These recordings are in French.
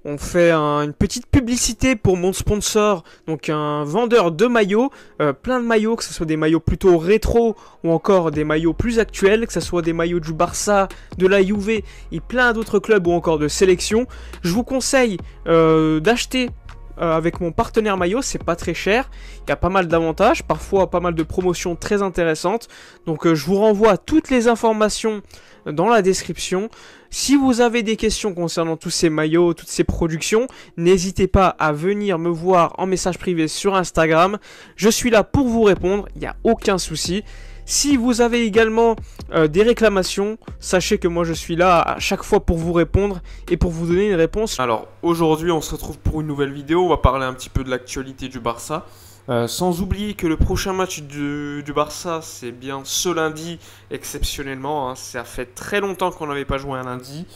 On fait une petite publicité pour mon sponsor, donc un vendeur de maillots, plein de maillots, que ce soit des maillots plutôt rétro ou encore des maillots plus actuels, que ce soit des maillots du Barça, de la Juve et plein d'autres clubs ou encore de sélection. Je vous conseille d'acheter avec mon partenaire maillot, c'est pas très cher, il y a pas mal d'avantages, parfois pas mal de promotions très intéressantes, donc je vous renvoie toutes les informations dans la description. Si vous avez des questions concernant tous ces maillots, toutes ces productions, n'hésitez pas à venir me voir en message privé sur Instagram, je suis là pour vous répondre, il n'y a aucun souci. Si vous avez également des réclamations, sachez que moi je suis là à chaque fois pour vous répondre et pour vous donner une réponse. Alors aujourd'hui on se retrouve pour une nouvelle vidéo, on va parler un petit peu de l'actualité du Barça. Sans oublier que le prochain match du Barça c'est bien ce lundi exceptionnellement, hein. Ça fait très longtemps qu'on n'avait pas joué un lundi.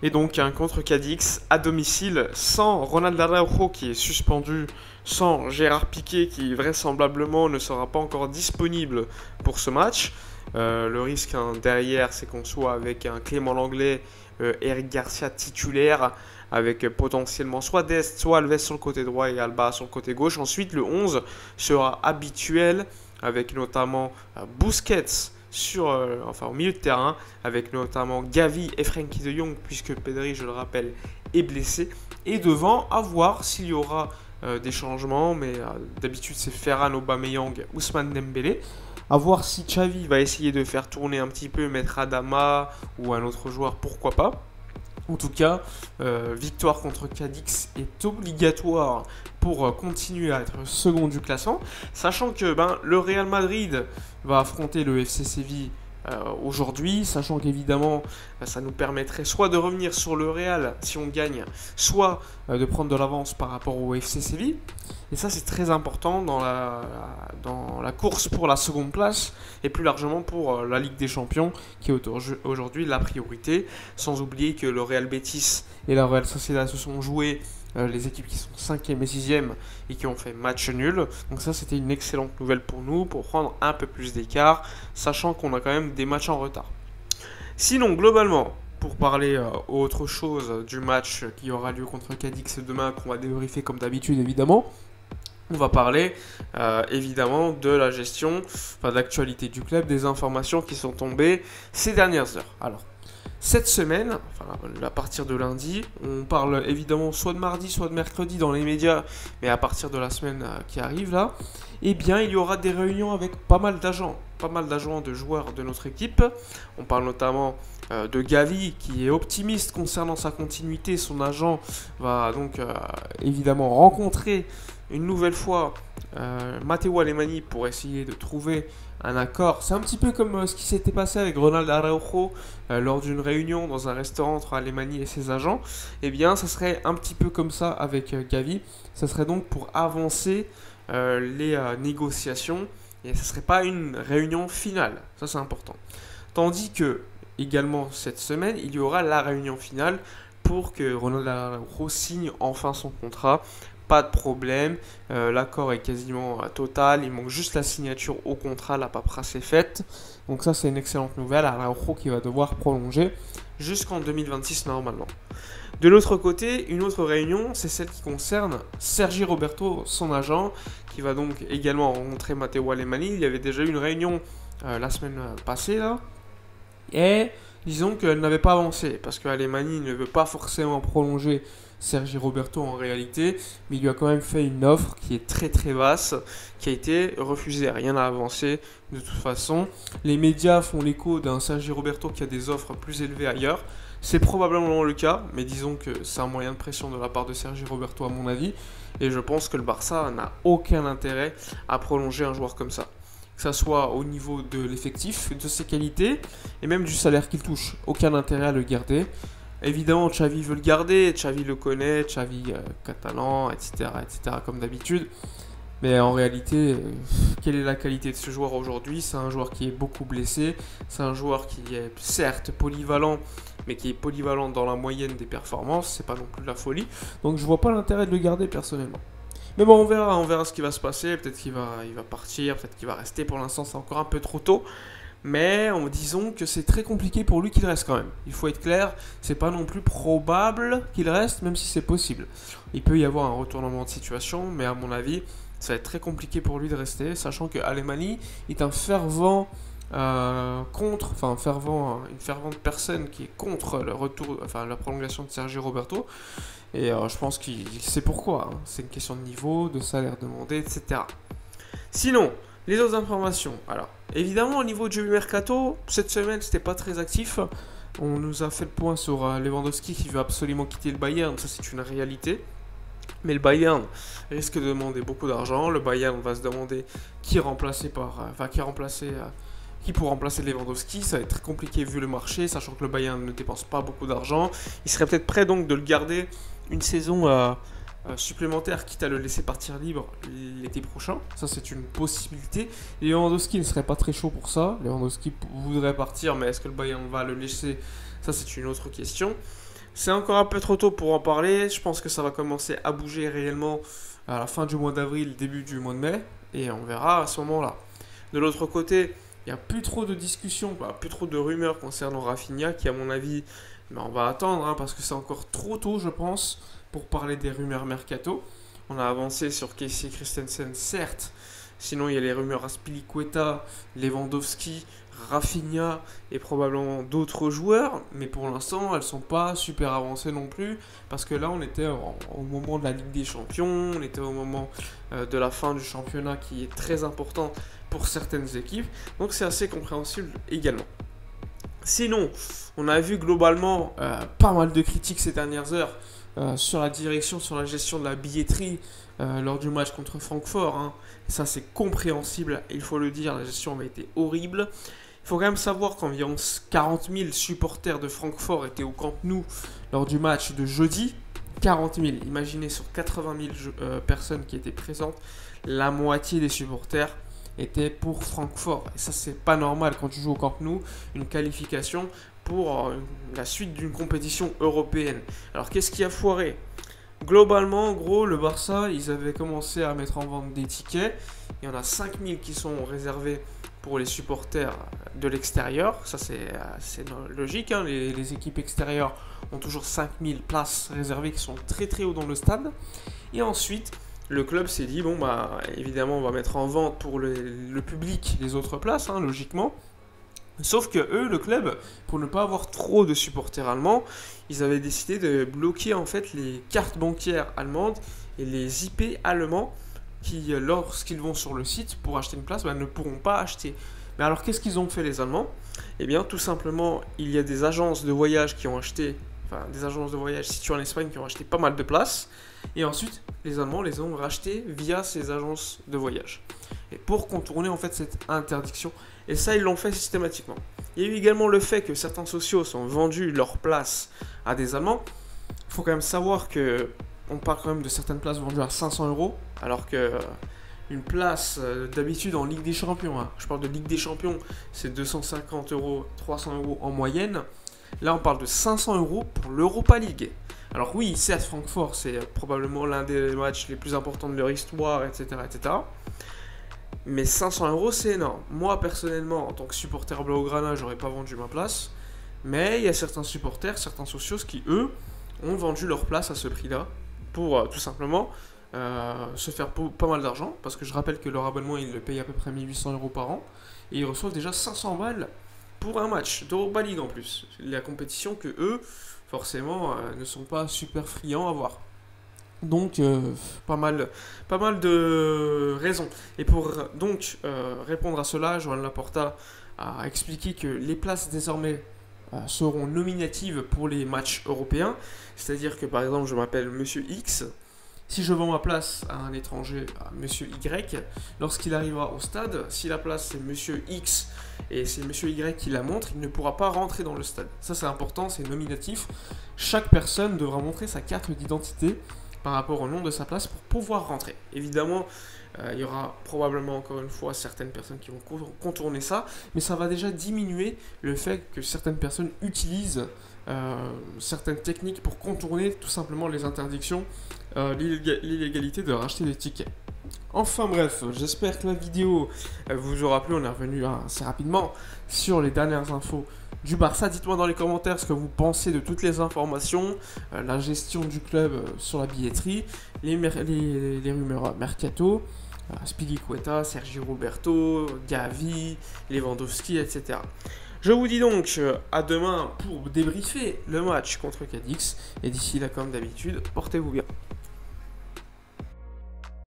Et donc un contre Cadix à domicile sans Ronald Araujo qui est suspendu, sans Gérard Piqué qui vraisemblablement ne sera pas encore disponible pour ce match. Le risque derrière c'est qu'on soit avec un Clément Langlais, Eric Garcia titulaire, avec potentiellement soit Dest, soit Alves sur le côté droit et Alba sur le côté gauche. Ensuite le 11 sera habituel avec notamment Busquets au milieu de terrain, avec notamment Gavi et Frenkie de Jong, puisque Pedri, je le rappelle, est blessé. Et devant, à voir s'il y aura des changements, mais d'habitude c'est Ferran, Aubameyang, Ousmane Dembélé. À voir si Xavi va essayer de faire tourner un petit peu, mettre Adama ou un autre joueur, pourquoi pas. En tout cas, victoire contre Cadix est obligatoire pour continuer à être second du classement, sachant que le Real Madrid va affronter le FC Séville aujourd'hui, sachant qu'évidemment ça nous permettrait soit de revenir sur le Real si on gagne, soit de prendre de l'avance par rapport au FC Séville. Et ça c'est très important dans la course pour la seconde place et plus largement pour la Ligue des Champions qui est aujourd'hui la priorité. Sans oublier que le Real Betis et la Real Sociedad se sont joués les équipes qui sont 5e et 6e et qui ont fait match nul. Donc ça c'était une excellente nouvelle pour nous pour prendre un peu plus d'écart, sachant qu'on a quand même des matchs en retard. Sinon globalement, pour parler autre chose du match qui aura lieu contre Cadix demain, qu'on va débriefer comme d'habitude évidemment, on va parler évidemment de la gestion, de l'actualité du club, des informations qui sont tombées ces dernières heures. Alors, cette semaine, à partir de lundi, on parle évidemment soit de mardi, soit de mercredi dans les médias, mais à partir de la semaine qui arrive là, eh bien il y aura des réunions avec pas mal d'agents de joueurs de notre équipe. On parle notamment de Gavi qui est optimiste concernant sa continuité. Son agent va donc évidemment rencontrer une nouvelle fois Matteo Alemany pour essayer de trouver un accord. C'est un petit peu comme ce qui s'était passé avec Ronald Araujo lors d'une réunion dans un restaurant entre Alemany et ses agents. Eh bien, ça serait un petit peu comme ça avec Gavi. Ça serait donc pour avancer les négociations et ce ne serait pas une réunion finale. Ça, c'est important. Tandis que, également cette semaine, il y aura la réunion finale pour que Ronald Araujo signe enfin son contrat. Pas de problème, l'accord est quasiment total, il manque juste la signature au contrat, la paperasse est faite. Donc ça c'est une excellente nouvelle, Araujo qui va devoir prolonger jusqu'en 2026 normalement. De l'autre côté, une autre réunion, c'est celle qui concerne Sergi Roberto, son agent, qui va donc également rencontrer Matteo Alemany. Il y avait déjà eu une réunion la semaine passée là, et disons qu'elle n'avait pas avancé, parce qu'Alemany ne veut pas forcément prolonger Sergi Roberto en réalité, mais il lui a quand même fait une offre qui est très très basse, qui a été refusée, rien n'a avancé de toute façon. Les médias font l'écho d'un Sergi Roberto qui a des offres plus élevées ailleurs, c'est probablement le cas, mais disons que c'est un moyen de pression de la part de Sergi Roberto à mon avis, et je pense que le Barça n'a aucun intérêt à prolonger un joueur comme ça. Que ça soit au niveau de l'effectif, de ses qualités, et même du salaire qu'il touche, aucun intérêt à le garder. Évidemment, Xavi veut le garder, Xavi le connaît, Xavi catalan, etc., comme d'habitude. Mais en réalité, quelle est la qualité de ce joueur aujourd'hui? C'est un joueur qui est beaucoup blessé, c'est un joueur qui est certes polyvalent, mais qui est polyvalent dans la moyenne des performances, c'est pas non plus de la folie. Donc je vois pas l'intérêt de le garder personnellement. Mais bon, on verra ce qui va se passer, peut-être qu'il va partir, peut-être qu'il va rester, pour l'instant c'est encore un peu trop tôt. Mais disons que c'est très compliqué pour lui qu'il reste quand même. Il faut être clair, c'est pas non plus probable qu'il reste, même si c'est possible. Il peut y avoir un retournement de situation, mais à mon avis, ça va être très compliqué pour lui de rester, sachant que Alemany est un fervent une fervente personne qui est contre le retour, enfin la prolongation de Sergio Roberto. Et je pense qu'il sait pourquoi. Hein. C'est une question de niveau, de salaire demandé, etc. Sinon, les autres informations. Alors, évidemment, au niveau du mercato, cette semaine, c'était pas très actif. On nous a fait le point sur Lewandowski qui veut absolument quitter le Bayern. Ça, c'est une réalité. Mais le Bayern risque de demander beaucoup d'argent. Le Bayern va se demander qui pour remplacer Lewandowski. Ça va être très compliqué vu le marché, sachant que le Bayern ne dépense pas beaucoup d'argent. Il serait peut-être prêt donc de le garder une saison supplémentaire, quitte à le laisser partir libre l'été prochain. Ça, c'est une possibilité. Lewandowski ne serait pas très chaud pour ça. Lewandowski voudrait partir, mais est-ce que le Bayern va le laisser? Ça, c'est une autre question. C'est encore un peu trop tôt pour en parler. Je pense que ça va commencer à bouger réellement à la fin du mois d'avril, début du mois de mai. Et on verra à ce moment-là. De l'autre côté, il n'y a plus trop de discussions, plus trop de rumeurs concernant Rafinha, qui à mon avis, on va attendre, parce que c'est encore trop tôt, je pense, pour parler des rumeurs mercato. On a avancé sur Casey Christensen, certes. Sinon, il y a les rumeurs Azpilicueta, Lewandowski, Rafinha et probablement d'autres joueurs. Mais pour l'instant, elles ne sont pas super avancées non plus. Parce que là, on était au moment de la Ligue des Champions. On était au moment de la fin du championnat qui est très important pour certaines équipes. Donc, c'est assez compréhensible également. Sinon, on a vu globalement pas mal de critiques ces dernières heures sur la direction, sur la gestion de la billetterie lors du match contre Francfort. Hein. Ça, c'est compréhensible, il faut le dire, la gestion avait été horrible. Il faut quand même savoir qu'environ 40 000 supporters de Francfort étaient au Camp Nou lors du match de jeudi. 40 000, imaginez sur 80 000 personnes qui étaient présentes, la moitié des supporters étaient pour Francfort. Et ça, c'est pas normal quand tu joues au Camp Nou, une qualification pour la suite d'une compétition européenne. Alors, qu'est-ce qui a foiré ? Globalement, en gros, le Barça, ils avaient commencé à mettre en vente des tickets. Il y en a 5000 qui sont réservés pour les supporters de l'extérieur. Ça, c'est logique. Hein. Les équipes extérieures ont toujours 5000 places réservées qui sont très très haut dans le stade. Et ensuite, le club s'est dit, évidemment, on va mettre en vente pour le public les autres places, logiquement. Sauf que eux, le club, pour ne pas avoir trop de supporters allemands, ils avaient décidé de bloquer en fait les cartes bancaires allemandes et les IP allemands qui, lorsqu'ils vont sur le site pour acheter une place, ne pourront pas acheter. Mais alors, qu'est-ce qu'ils ont fait les Allemands ? Eh bien, tout simplement, il y a des agences de voyage qui ont acheté, des agences de voyage situées en Espagne qui ont acheté pas mal de places. Et ensuite, les Allemands les ont rachetées via ces agences de voyage. Et pour contourner en fait cette interdiction. Et ça, ils l'ont fait systématiquement. Il y a eu également le fait que certains socios ont vendu leur place à des Allemands. Il faut quand même savoir que on parle quand même de certaines places vendues à 500 €, alors que une place d'habitude en Ligue des Champions, je parle de Ligue des Champions, c'est 250 €, 300 € en moyenne. Là, on parle de 500 € pour l'Europa League. Alors oui, certes, Francfort, c'est probablement l'un des matchs les plus importants de leur histoire, etc., etc. Mais 500 €, c'est énorme. Moi, personnellement, en tant que supporter blaugrana, j'aurais pas vendu ma place. Mais il y a certains supporters, certains socios qui, eux, ont vendu leur place à ce prix-là pour tout simplement se faire pas mal d'argent. Parce que je rappelle que leur abonnement, ils le payent à peu près 1800 € par an. Et ils reçoivent déjà 500 balles pour un match d'Europa League en plus. La compétition que eux, forcément, ne sont pas super friands à voir. Donc, pas mal de raisons. Et pour donc répondre à cela, Joan Laporta a expliqué que les places désormais seront nominatives pour les matchs européens. C'est-à-dire que par exemple, je m'appelle Monsieur X. Si je vends ma place à un étranger, à Monsieur Y, lorsqu'il arrivera au stade, si la place c'est Monsieur X et c'est Monsieur Y qui la montre, il ne pourra pas rentrer dans le stade. Ça c'est important, c'est nominatif. Chaque personne devra montrer sa carte d'identité par rapport au nom de sa place pour pouvoir rentrer. Évidemment, il y aura probablement encore une fois certaines personnes qui vont contourner ça, mais ça va déjà diminuer le fait que certaines personnes utilisent certaines techniques pour contourner tout simplement les interdictions, l'illégalité de racheter des tickets. Enfin bref, j'espère que la vidéo vous aura plu. On est revenu assez rapidement sur les dernières infos du Barça. Dites-moi dans les commentaires ce que vous pensez de toutes les informations, la gestion du club sur la billetterie, les rumeurs mercato, Spilicueta, Sergio Roberto, Gavi, Lewandowski, etc. Je vous dis donc à demain pour débriefer le match contre Cadix. Et d'ici là, comme d'habitude, portez-vous bien.